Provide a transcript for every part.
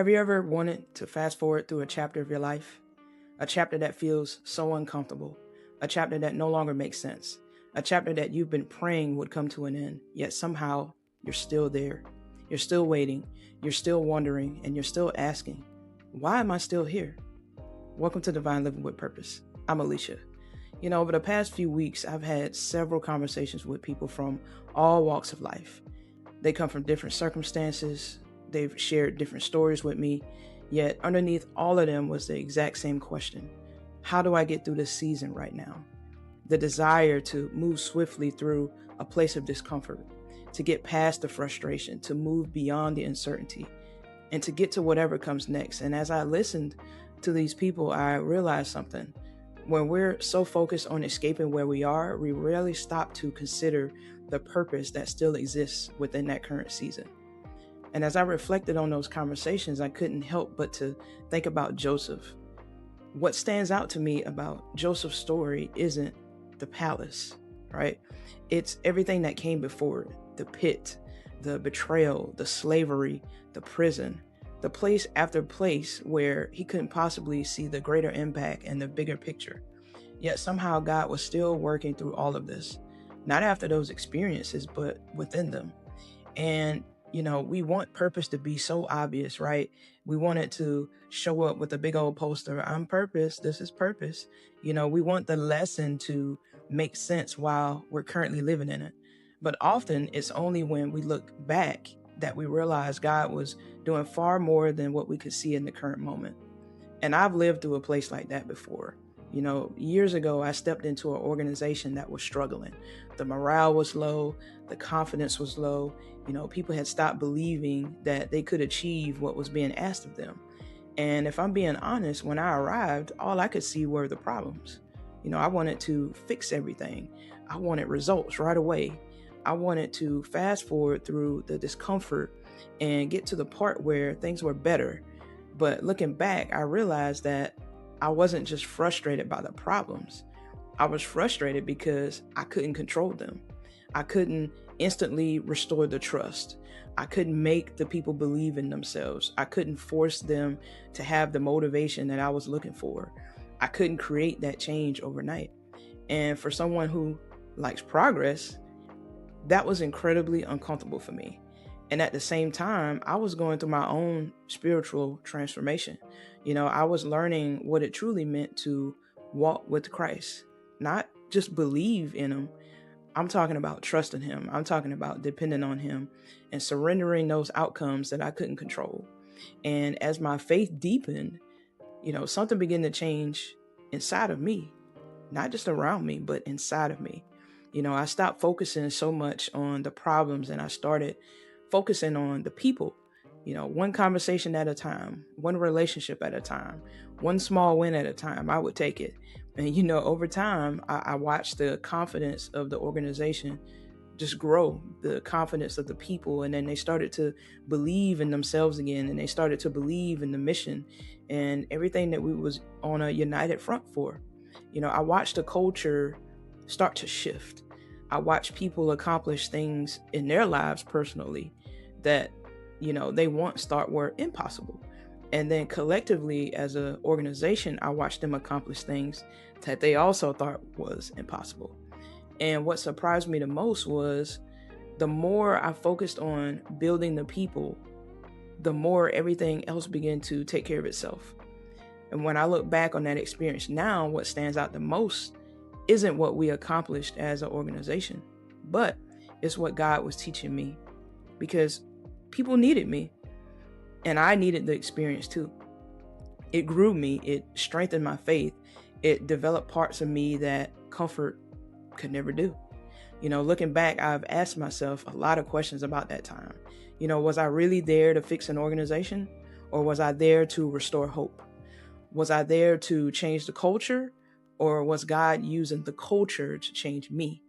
Have you ever wanted to fast forward through a chapter of your life? A chapter that feels so uncomfortable, a chapter that no longer makes sense, a chapter that you've been praying would come to an end, yet somehow you're still there. You're still waiting, you're still wondering, and you're still asking, why am I still here? Welcome to Divine Living with Purpose. I'm Alicia. Over the past few weeks, I've had several conversations with people from all walks of life. They come from different circumstances, they've shared different stories with me, yet underneath all of them was the exact same question. How do I get through this season right now? The desire to move swiftly through a place of discomfort, to get past the frustration, to move beyond the uncertainty, and to get to whatever comes next. And as I listened to these people, I realized something. When we're so focused on escaping where we are, we rarely stop to consider the purpose that still exists within that current season. And as I reflected on those conversations, I couldn't help but to think about Joseph. What stands out to me about Joseph's story isn't the palace, right? It's everything that came before it: the pit, the betrayal, the slavery, the prison, the place after place where he couldn't possibly see the greater impact and the bigger picture. Yet somehow God was still working through all of this, not after those experiences, but within them. And we want purpose to be so obvious, right? We want it to show up with a big old poster. I'm purpose. This is purpose. We want the lesson to make sense while we're currently living in it. But often it's only when we look back that we realize God was doing far more than what we could see in the current moment. And I've lived through a place like that before. Years ago, I stepped into an organization that was struggling. The morale was low, the confidence was low. People had stopped believing that they could achieve what was being asked of them. And if I'm being honest, when I arrived, all I could see were the problems. I wanted to fix everything. I wanted results right away. I wanted to fast forward through the discomfort and get to the part where things were better. But looking back, I realized that I wasn't just frustrated by the problems. I was frustrated because I couldn't control them. I couldn't instantly restore the trust. I couldn't make the people believe in themselves. I couldn't force them to have the motivation that I was looking for. I couldn't create that change overnight. And for someone who likes progress, that was incredibly uncomfortable for me. And at the same time, I was going through my own spiritual transformation. I was learning what it truly meant to walk with Christ, not just believe in him. I'm talking about trusting him. I'm talking about depending on him and surrendering those outcomes that I couldn't control. And as my faith deepened, something began to change inside of me, not just around me, but inside of me. I stopped focusing so much on the problems and I started focusing on the people, one conversation at a time, one relationship at a time, one small win at a time. I would take it. And, over time, I watched the confidence of the organization just grow, the confidence of the people. And then they started to believe in themselves again. And they started to believe in the mission and everything that we was on a united front for. I watched the culture start to shift. I watched people accomplish things in their lives personally that, they once thought were impossible. And then collectively as an organization, I watched them accomplish things that they also thought was impossible. And what surprised me the most was the more I focused on building the people, the more everything else began to take care of itself. And when I look back on that experience now, what stands out the most isn't what we accomplished as an organization, but it's what God was teaching me, because people needed me and I needed the experience too. It grew me, it strengthened my faith, it developed parts of me that comfort could never do. Looking back, I've asked myself a lot of questions about that time. Was I really there to fix an organization, or was I there to restore hope? Was I there to change the culture, or was God using the culture to change me?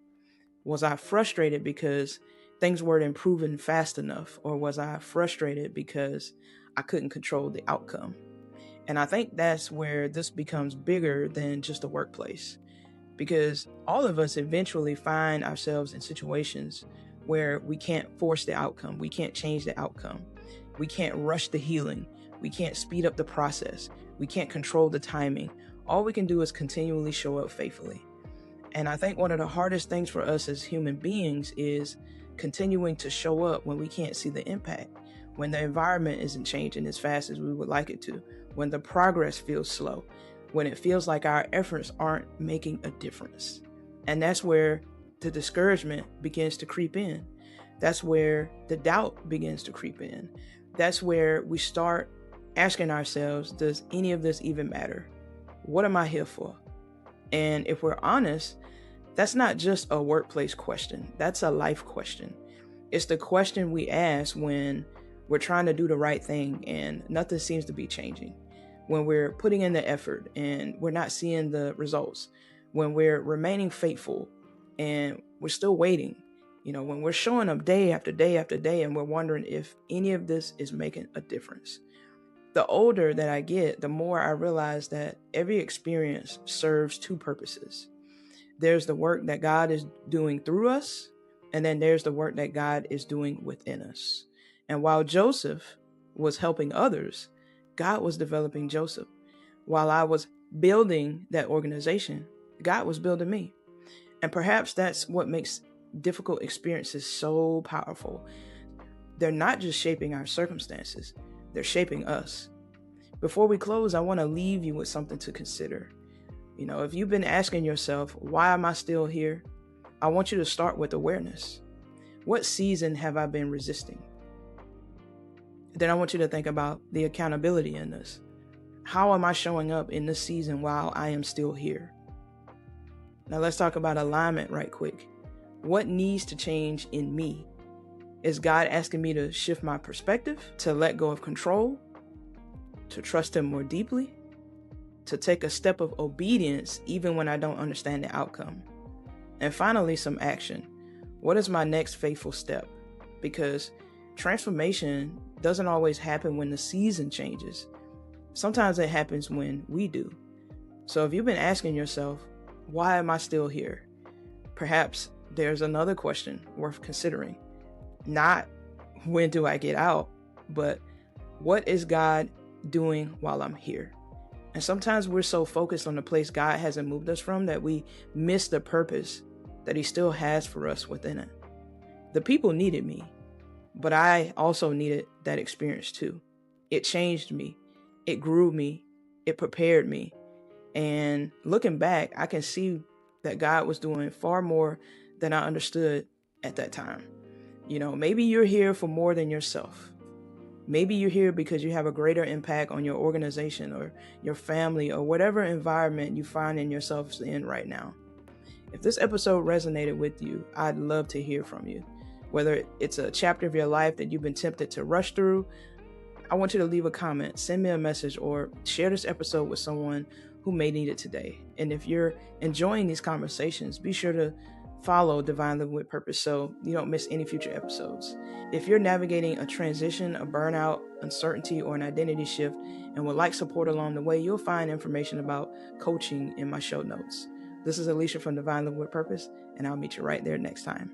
Was I frustrated because things weren't improving fast enough, or was I frustrated because I couldn't control the outcome? And I think that's where this becomes bigger than just a workplace, because all of us eventually find ourselves in situations where we can't force the outcome. We can't change the outcome. We can't rush the healing. We can't speed up the process. We can't control the timing. All we can do is continually show up faithfully. And I think one of the hardest things for us as human beings is continuing to show up when we can't see the impact, when the environment isn't changing as fast as we would like it to, when the progress feels slow, when it feels like our efforts aren't making a difference. And that's where the discouragement begins to creep in. That's where the doubt begins to creep in. That's where we start asking ourselves, does any of this even matter? What am I here for? And if we're honest, that's not just a workplace question. That's a life question. It's the question we ask when we're trying to do the right thing and nothing seems to be changing. When we're putting in the effort and we're not seeing the results. When we're remaining faithful and we're still waiting. When we're showing up day after day after day and we're wondering if any of this is making a difference. The older that I get, the more I realize that every experience serves two purposes. There's the work that God is doing through us, and then there's the work that God is doing within us. And while Joseph was helping others, God was developing Joseph. While I was building that organization, God was building me. And perhaps that's what makes difficult experiences so powerful. They're not just shaping our circumstances, they're shaping us. Before we close, I want to leave you with something to consider. If you've been asking yourself, why am I still here? I want you to start with awareness. What season have I been resisting? Then I want you to think about the accountability in this. How am I showing up in this season while I am still here? Now let's talk about alignment right quick. What needs to change in me? Is God asking me to shift my perspective, to let go of control, to trust Him more deeply, to take a step of obedience even when I don't understand the outcome? And finally, some action. What is my next faithful step? Because transformation doesn't always happen when the season changes. Sometimes it happens when we do. So if you've been asking yourself, why am I still here? Perhaps there's another question worth considering. Not when do I get out, but what is God doing while I'm here? And sometimes we're so focused on the place God hasn't moved us from that we miss the purpose that He still has for us within it. The people needed me, but I also needed that experience too. It changed me. It grew me. It prepared me. And looking back, I can see that God was doing far more than I understood at that time. Maybe you're here for more than yourself. Maybe you're here because you have a greater impact on your organization or your family or whatever environment you find in yourselves in right now. If this episode resonated with you, I'd love to hear from you. Whether it's a chapter of your life that you've been tempted to rush through, I want you to leave a comment, send me a message, or share this episode with someone who may need it today. And if you're enjoying these conversations, be sure to follow Divine Living with Purpose so you don't miss any future episodes. If you're navigating a transition, a burnout, uncertainty, or an identity shift and would like support along the way, you'll find information about coaching in my show notes. This is Alicia from Divine Living with Purpose, and I'll meet you right there next time.